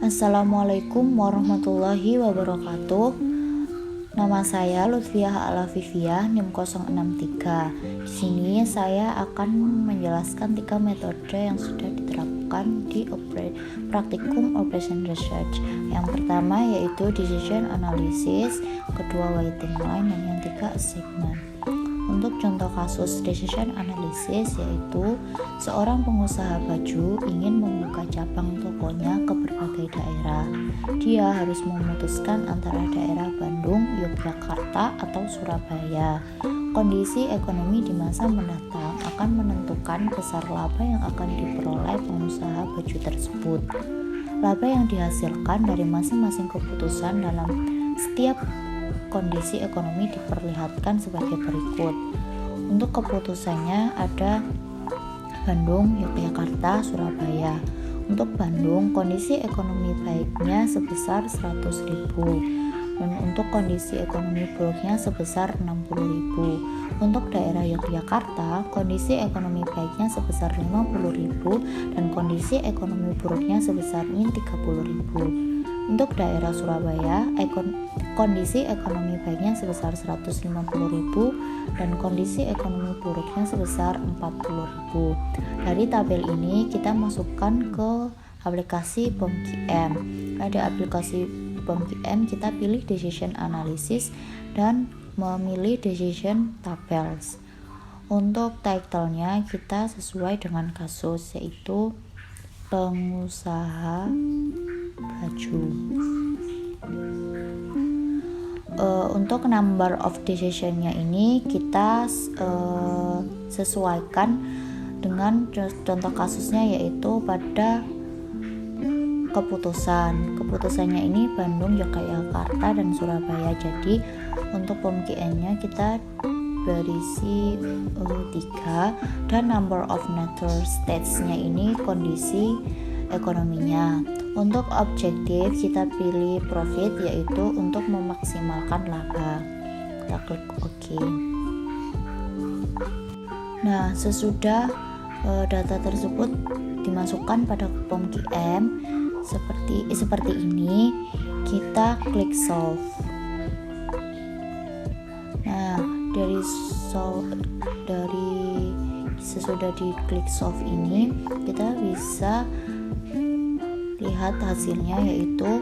Assalamualaikum warahmatullahi wabarakatuh. Nama saya Lutfiah Alafifiyah, NIM 063. Di sini saya akan menjelaskan 3 metode yang sudah diterapkan di praktikum Operation Research. Yang pertama yaitu Decision Analysis, kedua Waiting Line, dan yang ketiga Assessment. Untuk contoh kasus decision analysis yaitu seorang pengusaha baju ingin membuka cabang tokonya ke berbagai daerah. Dia harus memutuskan antara daerah Bandung, Yogyakarta, atau Surabaya. Kondisi ekonomi di masa mendatang akan menentukan besar laba yang akan diperoleh pengusaha baju tersebut. Laba yang dihasilkan dari masing-masing keputusan dalam setiap kondisi ekonomi diperlihatkan sebagai berikut. Untuk keputusannya ada Bandung, Yogyakarta, Surabaya. Untuk Bandung, kondisi ekonomi baiknya sebesar 100.000 dan untuk kondisi ekonomi buruknya sebesar 60.000. Untuk daerah Yogyakarta, kondisi ekonomi baiknya sebesar 50.000 dan kondisi ekonomi buruknya sebesar 30.000. Untuk daerah Surabaya, kondisi ekonomi baiknya sebesar 150.000 dan kondisi ekonomi buruknya sebesar 40.000. Dari tabel ini kita masukkan ke aplikasi BOM-QM. Pada aplikasi BOM-QM kita pilih Decision Analysis dan memilih Decision Tables. Untuk title-nya kita sesuai dengan kasus, yaitu pengusaha baju. Untuk number of decision-nya ini kita sesuaikan dengan contoh kasusnya, yaitu pada keputusannya ini Bandung, Yogyakarta, dan Surabaya. Jadi untuk POM-QM-nya kita berisi 3 dan number of natural states-nya ini kondisi ekonominya. Untuk objektif kita pilih profit, yaitu untuk memaksimalkan laba. Kita klik OK. Nah, sesudah data tersebut dimasukkan pada POM-QM seperti ini, kita klik solve. Nah, dari sesudah diklik solve ini kita bisa lihat hasilnya, yaitu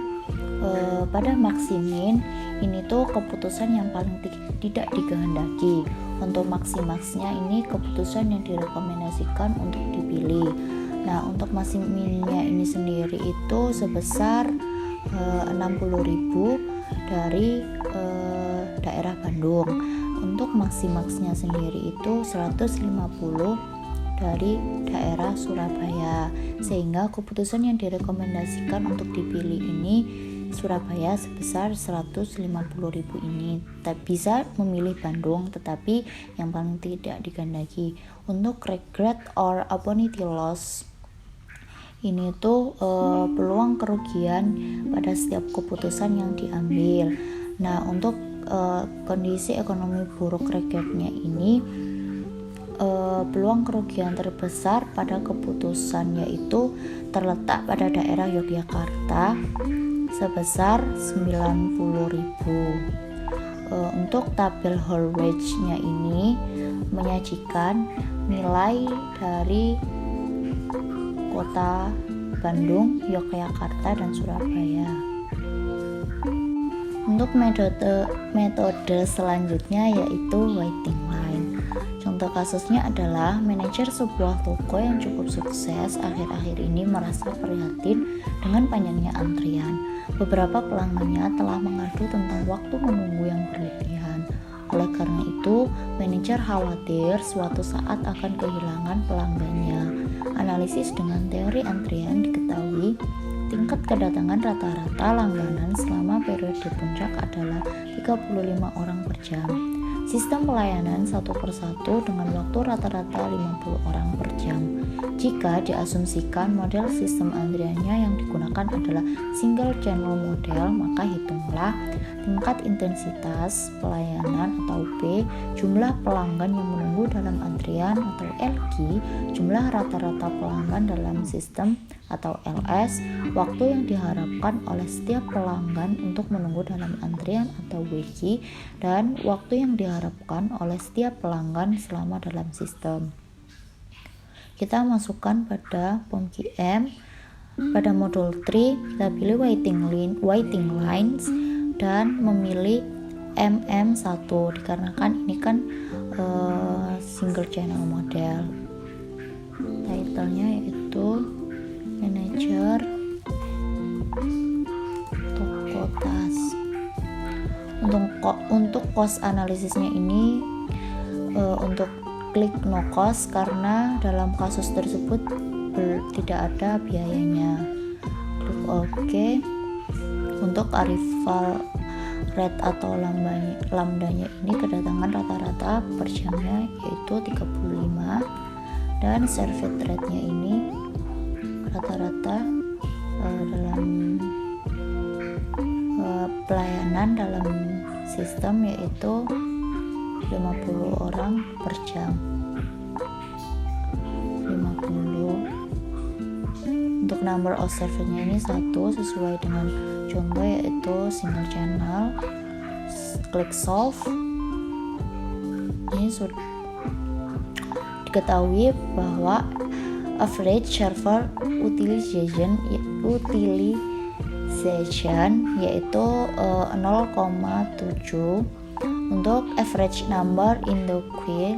pada maksimin ini tuh keputusan yang paling tidak dikehendaki. Untuk maksimaxnya ini keputusan yang direkomendasikan untuk dipilih. Nah, untuk maksiminnya ini sendiri itu sebesar 60.000 dari daerah Bandung. Untuk maksimaxnya sendiri itu 150 dari daerah Surabaya, sehingga keputusan yang direkomendasikan untuk dipilih ini Surabaya sebesar 150.000 ini. Bisa memilih Bandung, tetapi yang paling tidak dikehendaki. Untuk regret or opportunity loss ini tuh peluang kerugian pada setiap keputusan yang diambil. Nah, untuk kondisi ekonomi buruk regretnya ini peluang kerugian terbesar pada keputusan yaitu terletak pada daerah Yogyakarta sebesar 90.000. Untuk tabel whole range-nya ini menyajikan nilai dari kota Bandung, Yogyakarta, dan Surabaya. Untuk metode selanjutnya yaitu waiting line. Contoh kasusnya adalah manajer sebuah toko yang cukup sukses akhir-akhir ini merasa prihatin dengan panjangnya antrian. Beberapa pelanggannya telah mengadu tentang waktu menunggu yang berlebihan. Oleh karena itu, manajer khawatir suatu saat akan kehilangan pelanggannya. Analisis dengan teori antrian diketahui tingkat kedatangan rata-rata langganan selama periode puncak adalah 35 orang per jam. Sistem pelayanan satu persatu dengan waktu rata-rata 50 orang per jam. Jika diasumsikan model sistem antriannya yang digunakan adalah single channel model, maka hitunglah tingkat intensitas pelayanan atau P, jumlah pelanggan yang menunggu dalam antrian atau LQ, jumlah rata-rata pelanggan dalam sistem atau LS, waktu yang diharapkan oleh setiap pelanggan untuk menunggu dalam antrian atau WQ, dan waktu yang diharapkan oleh setiap pelanggan selama dalam sistem. Kita masukkan pada POM-QM. Pada modul 3 kita pilih waiting lines dan memilih MM1 dikarenakan ini kan single channel model. Title-nya yaitu manajer toko tas. Untuk cost analisisnya ini untuk klik no cost karena dalam kasus tersebut tidak ada biayanya. Klik OK. Untuk arrival rate atau lambdanya ini kedatangan rata-rata per jamnya yaitu 35, dan service rate-nya ini rata-rata dalam pelayanan dalam sistem yaitu 50 orang per jam. 50. Untuk number of servernya ini 1 sesuai dengan contoh yaitu single channel. Klik solve. Ini sudah diketahui bahwa average server utilization yaitu 0,7. Untuk average number in the queue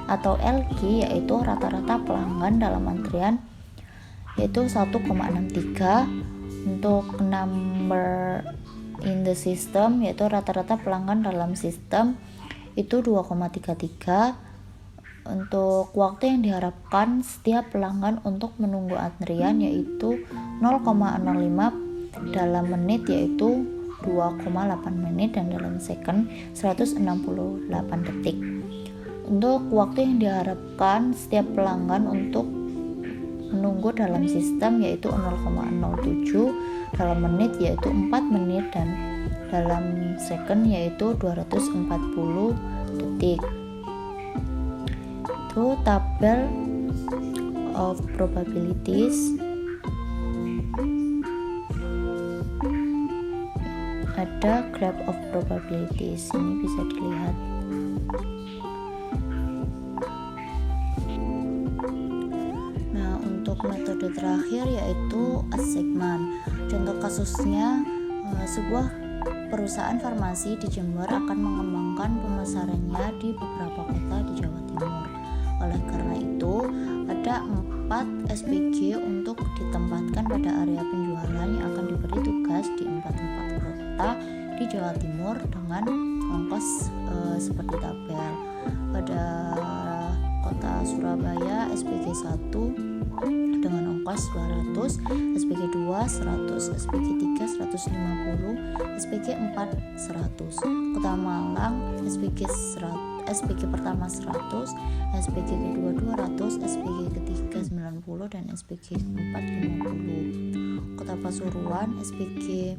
atau LQ yaitu rata-rata pelanggan dalam antrian yaitu 1,63. Untuk number in the system yaitu rata-rata pelanggan dalam sistem itu 2,33. Untuk waktu yang diharapkan setiap pelanggan untuk menunggu antrian yaitu 0,05 dalam menit yaitu 2,8 menit, dan dalam second 168 detik. Untuk waktu yang diharapkan setiap pelanggan untuk menunggu dalam sistem yaitu 0,07 dalam menit yaitu 4 menit, dan dalam second yaitu 240 detik. Itu tabel of probabilities. Ada graph of probabilities, ini bisa dilihat. Nah, untuk metode terakhir yaitu assessment. Contoh kasusnya, sebuah perusahaan farmasi di Jember akan mengembangkan pemasarannya di beberapa kota di Jawa Timur. Oleh karena itu, ada 4 SPG untuk ditempatkan pada area penjualan yang akan diberi tugas di 4 tempat kota di Jawa Timur dengan ongkos seperti tabel. Pada kota Surabaya SPG 1 dengan ongkos 200, SPG 2 100, SPG 3 150, SPG 4 100. Kota Malang SPG pertama 100, SPG kedua 200, SPG ketiga 90, dan SPG keempat 50. Kota Pasuruan SPG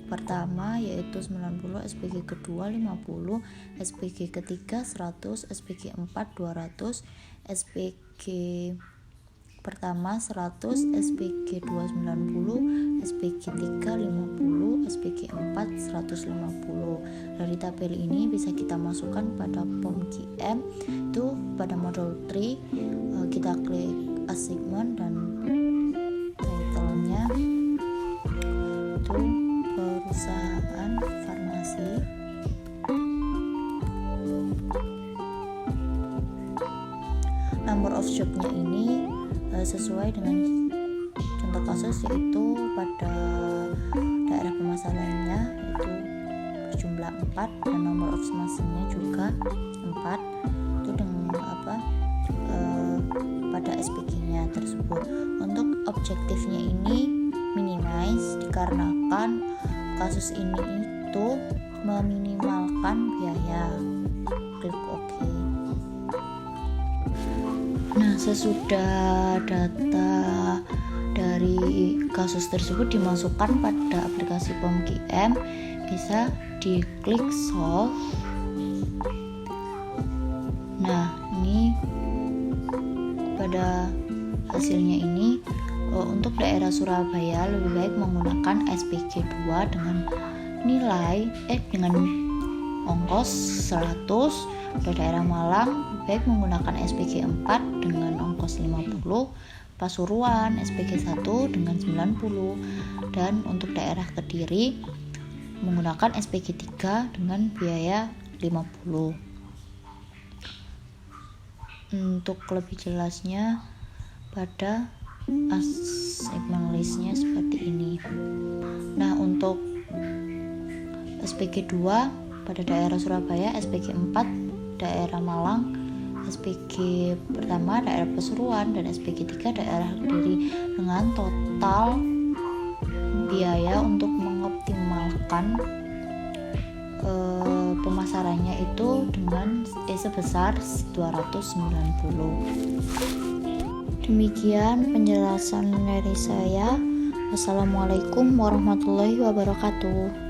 pertama yaitu 90, SPG kedua 50, SPG ketiga 100, SPG 4 200, SPG pertama 100, SPG 2 90, SPG 3 50, SPG 4 150. Dari tabel ini bisa kita masukkan pada POM-QM. Itu pada modul 3 kita klik assignment dan title-nya itu perusahaan farmasi. Number of shop-nya ini sesuai dengan contoh kasus yaitu pada daerah pemasarannya yaitu berjumlah 4 dan number of masinya juga 4. Itu dengan pada SPG-nya tersebut. Untuk objektifnya ini minimize dikarenakan kasus ini itu meminimalkan biaya. Klik OK. Nah, sesudah data dari kasus tersebut dimasukkan pada aplikasi POM-QM, bisa diklik solve. Nah, ini pada hasilnya ini Untuk daerah Surabaya lebih baik menggunakan SPG 2 dengan ongkos 100. Untuk daerah Malang lebih baik menggunakan SPG 4 dengan ongkos 50. Pasuruan SPG 1 dengan 90. Dan untuk daerah Kediri menggunakan SPG 3 dengan biaya 50. Untuk lebih jelasnya pada segmen listnya seperti ini. Nah, untuk SPG 2 pada daerah Surabaya, SPG 4 daerah Malang, SPG pertama daerah Pasuruan, dan SPG 3 daerah Kediri, dengan total biaya untuk mengoptimalkan pemasarannya itu dengan sebesar 290. Demikian penjelasan dari saya. Wassalamualaikum warahmatullahi wabarakatuh.